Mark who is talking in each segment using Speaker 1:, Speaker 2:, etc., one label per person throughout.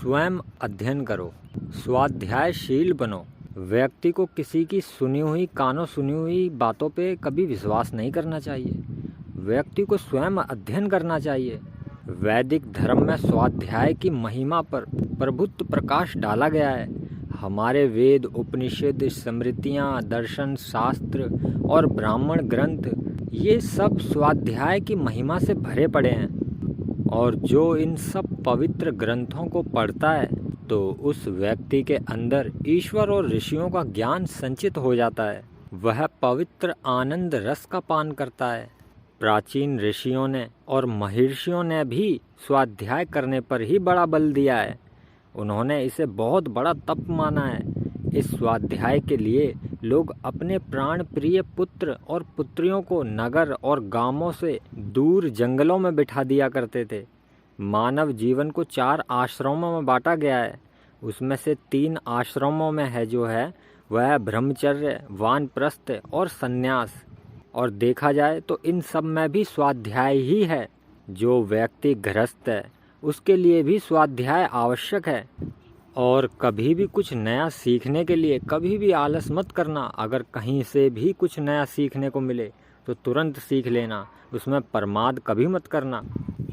Speaker 1: स्वयं अध्ययन करो, स्वाध्यायशील बनो। व्यक्ति को किसी की सुनी हुई कानों सुनी हुई बातों पे कभी विश्वास नहीं करना चाहिए। व्यक्ति को स्वयं अध्ययन करना चाहिए। वैदिक धर्म में स्वाध्याय की महिमा पर प्रभुत्व प्रकाश डाला गया है। हमारे वेद, उपनिषद, स्मृतियाँ, दर्शन, शास्त्र और ब्राह्मण ग्रंथ ये सब स्वाध्याय की महिमा से भरे पड़े हैं। और जो इन सब पवित्र ग्रंथों को पढ़ता है तो उस व्यक्ति के अंदर ईश्वर और ऋषियों का ज्ञान संचित हो जाता है। वह पवित्र आनंद रस का पान करता है। प्राचीन ऋषियों ने और महर्षियों ने भी स्वाध्याय करने पर ही बड़ा बल दिया है। उन्होंने इसे बहुत बड़ा तप माना है। इस स्वाध्याय के लिए लोग अपने प्राण प्रिय पुत्र और पुत्रियों को नगर और गांवों से दूर जंगलों में बिठा दिया करते थे। मानव जीवन को 4 आश्रमों में बांटा गया है। उसमें से 3 आश्रमों में है जो है वह ब्रह्मचर्य, वानप्रस्थ और संन्यास। और देखा जाए तो इन सब में भी स्वाध्याय ही है। जो व्यक्ति गृहस्थ है उसके लिए भी स्वाध्याय आवश्यक है। और कभी भी कुछ नया सीखने के लिए कभी भी आलस मत करना। अगर कहीं से भी कुछ नया सीखने को मिले तो तुरंत सीख लेना, उसमें प्रमाद कभी मत करना,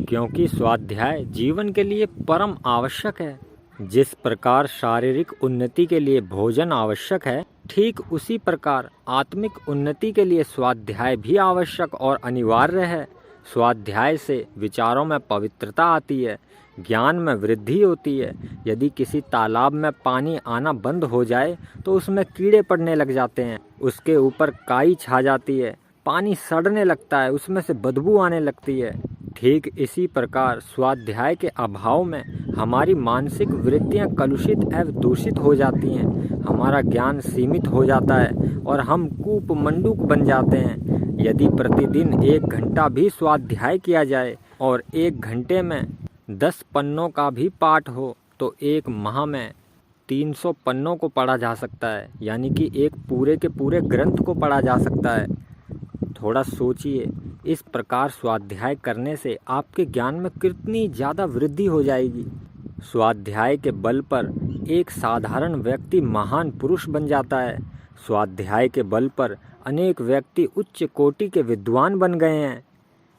Speaker 1: क्योंकि स्वाध्याय जीवन के लिए परम आवश्यक है। जिस प्रकार शारीरिक उन्नति के लिए भोजन आवश्यक है, ठीक उसी प्रकार आत्मिक उन्नति के लिए स्वाध्याय भी आवश्यक और अनिवार्य है। स्वाध्याय से विचारों में पवित्रता आती है, ज्ञान में वृद्धि होती है। यदि किसी तालाब में पानी आना बंद हो जाए तो उसमें कीड़े पड़ने लग जाते हैं, उसके ऊपर काई छा जाती है, पानी सड़ने लगता है, उसमें से बदबू आने लगती है। ठीक इसी प्रकार स्वाध्याय के अभाव में हमारी मानसिक वृत्तियां कलुषित एवं दूषित हो जाती हैं। हमारा ज्ञान सीमित हो जाता है और हम कूप मंडूक बन जाते हैं। यदि प्रतिदिन 1 घंटा भी स्वाध्याय किया जाए और 1 घंटे में 10 पन्नों का भी पाठ हो तो 1 माह में 300 पन्नों को पढ़ा जा सकता है, यानी कि एक पूरे के पूरे ग्रंथ को पढ़ा जा सकता है। थोड़ा सोचिए, इस प्रकार स्वाध्याय करने से आपके ज्ञान में कितनी ज़्यादा वृद्धि हो जाएगी। स्वाध्याय के बल पर एक साधारण व्यक्ति महान पुरुष बन जाता है। स्वाध्याय के बल पर अनेक व्यक्ति उच्च कोटि के विद्वान बन गए हैं।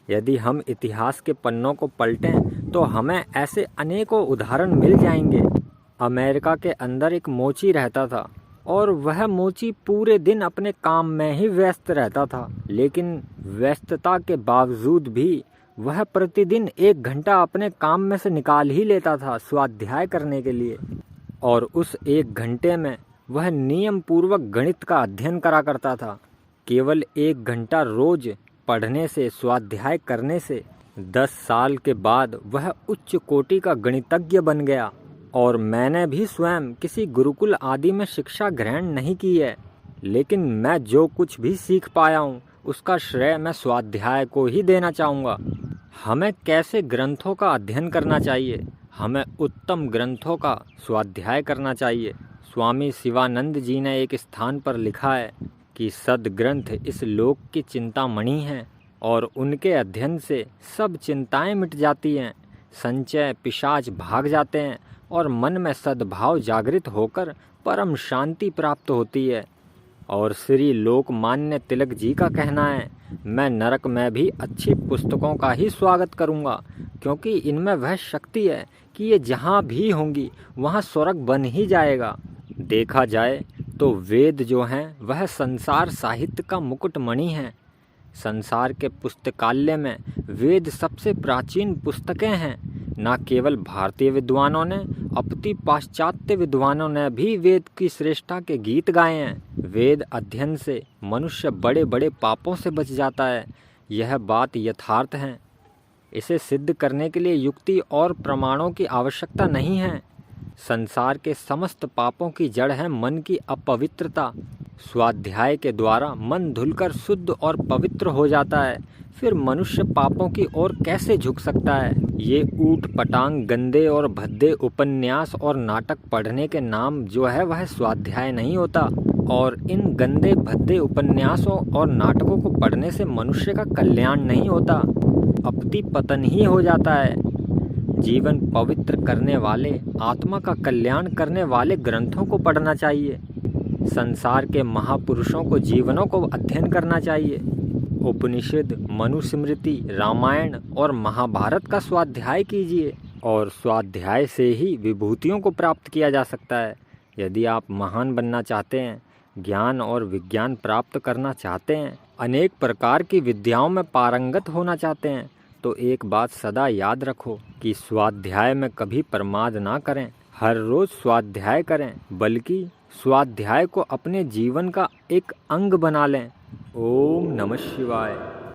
Speaker 1: यदि हम इतिहास के पन्नों को पलटें तो हमें ऐसे अनेकों उदाहरण मिल जाएंगे। अमेरिका के अंदर एक मोची रहता था और वह मोची पूरे दिन अपने काम में ही व्यस्त रहता था, लेकिन व्यस्तता के बावजूद भी वह प्रतिदिन 1 घंटा अपने काम में से निकाल ही लेता था स्वाध्याय करने के लिए। और उस 1 घंटे में वह नियम पूर्वक गणित का अध्ययन करा करता था। केवल 1 घंटा रोज पढ़ने से, स्वाध्याय करने से 10 साल के बाद वह उच्च कोटि का गणितज्ञ बन गया। और मैंने भी स्वयं किसी गुरुकुल आदि में शिक्षा ग्रहण नहीं की है, लेकिन मैं जो कुछ भी सीख पाया हूँ उसका श्रेय मैं स्वाध्याय को ही देना चाहूँगा। हमें कैसे ग्रंथों का अध्ययन करना चाहिए? हमें उत्तम ग्रंथों का स्वाध्याय करना चाहिए। स्वामी शिवानंद जी ने एक स्थान पर लिखा है कि सद्ग्रंथ इस लोक की चिंतामणि हैं और उनके अध्ययन से सब चिंताएं मिट जाती हैं, संचय पिशाच भाग जाते हैं और मन में सद्भाव जागृत होकर परम शांति प्राप्त होती है। और श्री लोकमान्य तिलक जी का कहना है, मैं नरक में भी अच्छी पुस्तकों का ही स्वागत करूंगा, क्योंकि इनमें वह शक्ति है कि ये जहाँ भी होंगी वहाँ स्वर्ग बन ही जाएगा। देखा जाए तो वेद जो हैं वह संसार साहित्य का मुकुटमणि हैं। संसार के पुस्तकालय में वेद सबसे प्राचीन पुस्तकें हैं। न केवल भारतीय विद्वानों ने अपितु पाश्चात्य विद्वानों ने भी वेद की श्रेष्ठता के गीत गाए हैं। वेद अध्ययन से मनुष्य बड़े बड़े पापों से बच जाता है। यह बात यथार्थ है। इसे सिद्ध करने के लिए युक्ति और प्रमाणों की आवश्यकता नहीं है। संसार के समस्त पापों की जड़ है मन की अपवित्रता। स्वाध्याय के द्वारा मन धुलकर शुद्ध और पवित्र हो जाता है। फिर मनुष्य पापों की ओर कैसे झुक सकता है? ये ऊट पटांग गंदे और भद्दे उपन्यास और नाटक पढ़ने के नाम जो है वह स्वाध्याय नहीं होता। और इन गंदे भद्दे उपन्यासों और नाटकों को पढ़ने से मनुष्य का कल्याण नहीं होता, अपितु पतन ही हो जाता है। जीवन पवित्र करने वाले, आत्मा का कल्याण करने वाले ग्रंथों को पढ़ना चाहिए। संसार के महापुरुषों को जीवनों को अध्ययन करना चाहिए। उपनिषद, मनुस्मृति, रामायण और महाभारत का स्वाध्याय कीजिए और स्वाध्याय से ही विभूतियों को प्राप्त किया जा सकता है। यदि आप महान बनना चाहते हैं, ज्ञान और विज्ञान प्राप्त करना चाहते हैं, अनेक प्रकार की विद्याओं में पारंगत होना चाहते हैं, तो एक बात सदा याद रखो कि स्वाध्याय में कभी प्रमाद ना करें। हर रोज स्वाध्याय करें, बल्कि स्वाध्याय को अपने जीवन का एक अंग बना लें। ओम नमः शिवाय।